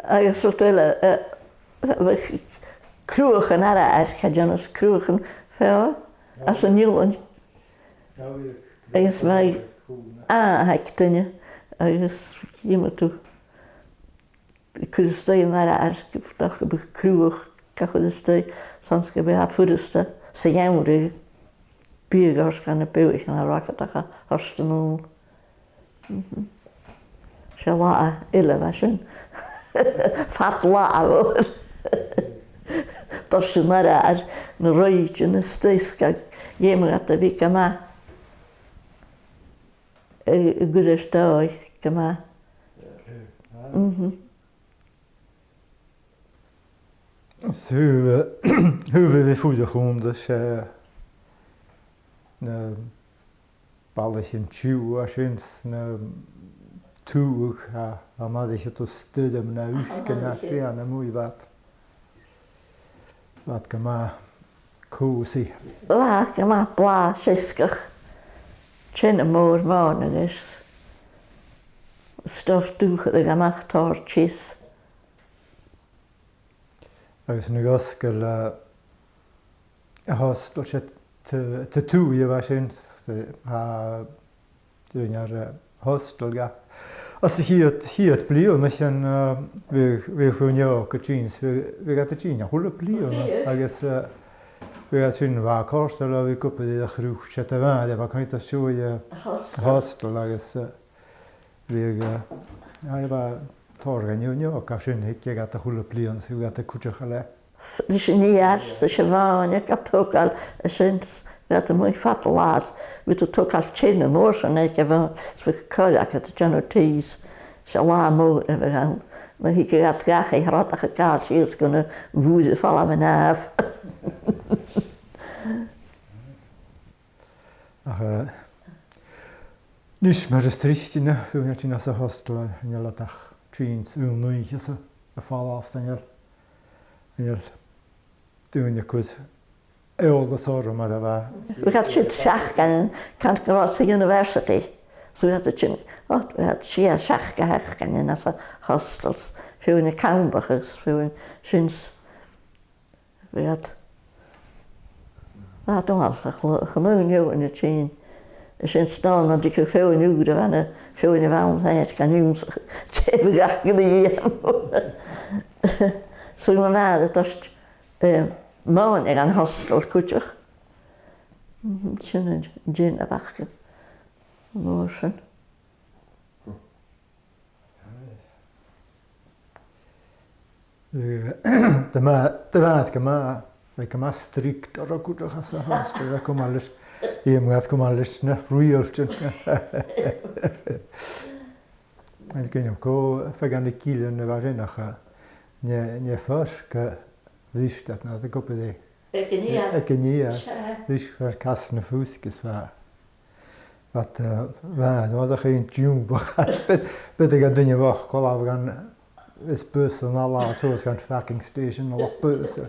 agus ru cruúchan ar Jonas cruúchan fé as an nniuúin agus mé áhaic duine agus dhíime tú chusteon ar go bu cruúach ga chuiste sans go bheit fuiste sa dhéimú bíagás gan na buich an ráchacha thostanú se lá ile bheit sin fat lá bhór Tá sin mar ar na roiide na stéisca dhéime a bhí go má guristáid go má. Huvud vi foedergronden na ballchen tju a syns na tuug a madich to studem na usken na fjärna muy wat gama kosi. Lá go má blá siskach tsinna mór mána is stof dúcha a gamach tar chis. Agus na goscail a hostal sé te túi a syns a dwi'n ar hostal ga. As hiad blion a sin vi fwnio go jeans vi gat a jean a hula blion agus vi gat sin va korstal a vi kuppet a chrúch sé a vade va kan ita sjó hostal agus vi va Torgan jo ka sin ikke gat a hula blion så gat a kutcha le. Dis sin níar sa se bháine a tógáil a sin gat a muy fatal lás vi tú tógáil tsinna mór san ag a bhain sa choileach a general teas se lá mór a bheit an na hi gat gacha I hrátacha gáil síos gona bhúsa falla me náf. Nis mar is tristina fi tin as a hostel in latach jeans nuiches a fall af dan doen je goed eolde zorgen maar dat waar. We had shit schach gaan Kent Cross University. So had het we had shia schach gehacht in as a hostels. Veel in Cambridge, veel in sinds we had wat dan als gewoon jou in de chain. Sinds staan dat ik veel in uren van veel in de waanheid kan jongens hebben gekregen. Zo maar dat was man ik aan hostel kutje. Tjene gin wachten. Motion. De waard gemaakt, wij kan strikt dat ook goed gaan zeggen. Dat komt alles. Je moet kom alles na ruieltje. En kun je ook vergaan de kielen waarin nog nie forske wist dat na de koppe de. Ik niet. Dus voor kasten voetjes waar. Wat waar dat er geen tune was. Bet ik dat je wacht, kom we gaan is bus en alla så ska fucking station och bus.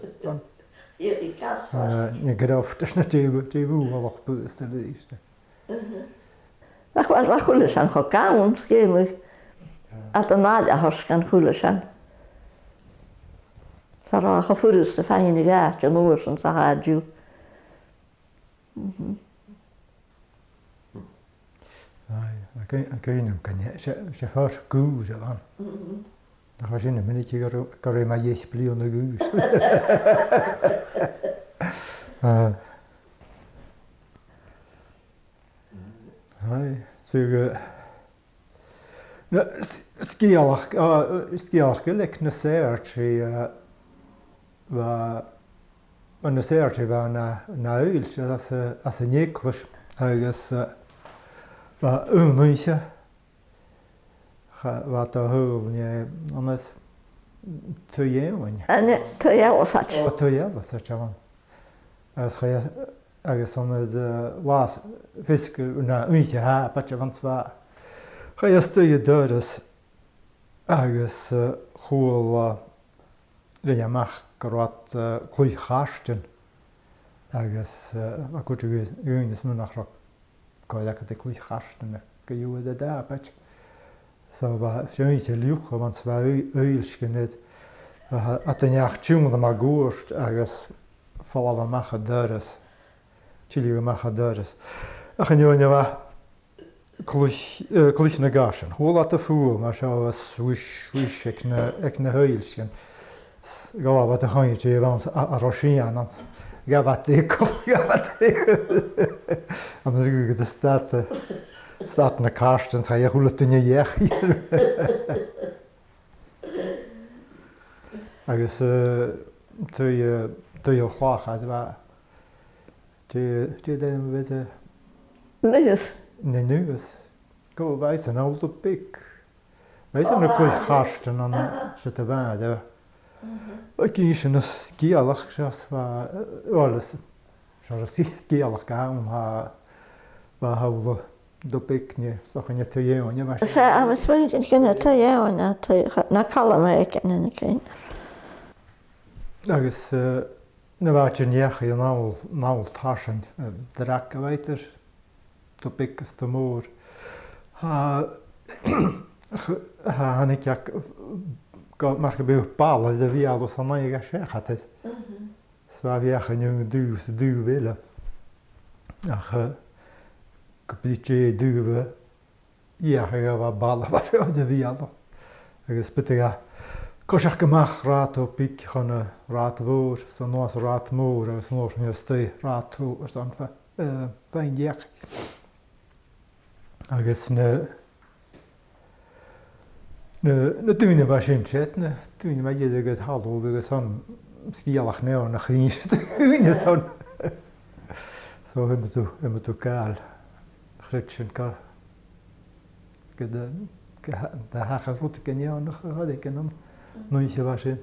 Nie graft is natuurlijk wat bus te lezen. Ach wat goed zijn gegaan schema. Als de nada has kan goed zijn. Sarah gevoelens de fijne gaatje moer som sa hadju. Ai, kan je je fast goed van. Dan ga je in een minuutje kan je maar je blion de goes. Ai, so nou, skialach gelek na searchi na searchi va na uilch as a neklish agus va unniche wat a hul nie anas to yewen. En to yewas hat. To yewas hat jaman. As khaya agus anas was fisk na unniche ha patja van zwa. Khaya stoje døres agus hul Rijamach grat klui khasten agus a gut unis nu nach koida ka klui khasten ge jude da patch So bha sé luúcha man bha uilsce net a den neachtiúna mar gúirt agus fáil mecha doras. Tílí go mecha doras. A chuneoine bha cluis na gasan. Hóla a fuú mar se bhis ag na hhuiilscin. Gá a chaintí bh a Roisian gabhat é am go de stat na Karsten cha thula duine dhéach agus tú chlácha bh dé bit Nuas. na nuas go bhais an áil pic. Bhais an chuid Karsten an se a bhd. Cí sin na scíalach seálas sí scíalach gam bha hála do picne sochanne tú dhéine mar. Sé am swingin cinna tá dhéanna na calama cinna cin. Agus na bhhaite necha an náil tásin de ra a bhaitir do picgus do mór. Hannig mar go beh balla a bhí agus an naige séchatid. Sá bhíocha nu dúh sa dúhile ach go bíté dúbh íocha go bh balla a bhí agus bit cosach goach rát ó pic chuna rát mhór san nás rát mór agus nó stí rátú an féin déach. Agus na dúine bh sin sé na dúine me iad go hallú agus san scíalach ne nach chuine san. So tú gáil chrit sin go de hacha rúta gneannach a chuig an nu sé bh sin.